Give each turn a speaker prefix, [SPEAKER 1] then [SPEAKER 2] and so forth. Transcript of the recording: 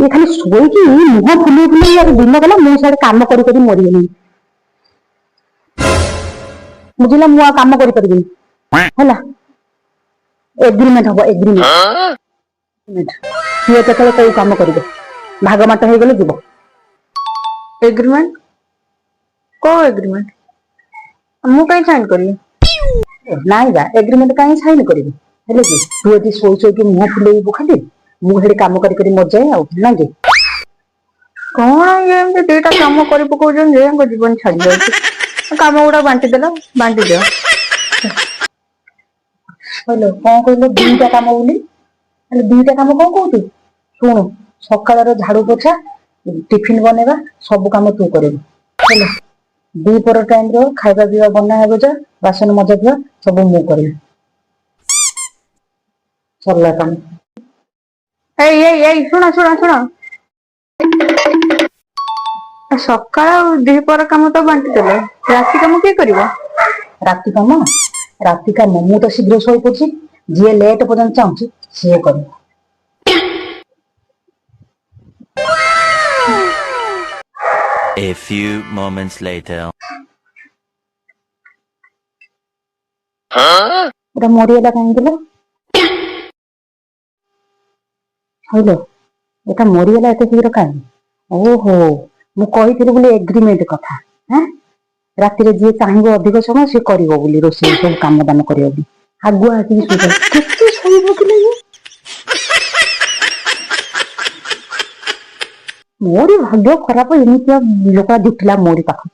[SPEAKER 1] ये खाली शोईकी मुह फुले फुले दिन गला मु सारे काम करी मरीगली बुझिला मु काम करी परिबिनी हैला एग्रीमेंट हबो एग्रीमेंट ये केतले कोई काम करिबे भाग माट हे गेले जीवो
[SPEAKER 2] एग्रीमेंट को एग्रीमेंट मु कहीं साइन करी
[SPEAKER 1] नाई बा एग्रीमेंट काई साइन करिबे हेले कि तू एति सोई कि मुह फुलेइबु खाली मु हेडी काम करी मर जाए आ ना कि
[SPEAKER 2] कौन ये एमती दुईटा काम कर पकाउछन जे हमको जीवन छाड़ी जाଉଛି काम गुड़ा बांटी देला बांटी दियो
[SPEAKER 1] हेलो कौन कहलो दुईटा काम बोली हेले दुईटा काम कौन कहतु सुन सकाळ झाड़ू पोछा टिफिन बनेबा सब काम तू करिबु हेले दीपर टाइम रो खाइबा पिबा बना हेबो जा बासन मजा पिबा सब मु करिबि सरला काम
[SPEAKER 2] ए सुना सुना सुना सकाळ दीपर काम तो बांटी देले राति काम के करिवो
[SPEAKER 1] राति काम मु तो शीघ्र सोई पड़छि जे लेट पर्यंत चाहछि से करिबो
[SPEAKER 3] A few moments later.
[SPEAKER 1] एटा मरियला काहे दिलो हेलो एटा मरियला एते शीघ्र काहे ओहो मु कहिथिलि बोली एग्रीमेंट कथा हैं राति रे जे चाहिबो अधिक समय से करिवो बोली रोसे सब काम दाम करिवो बोली आगुआ आसी सुइबो केते सोइबो कि नहीं मोरी भाग्य खराब एमितिया लोका दिखला मोरी पाखु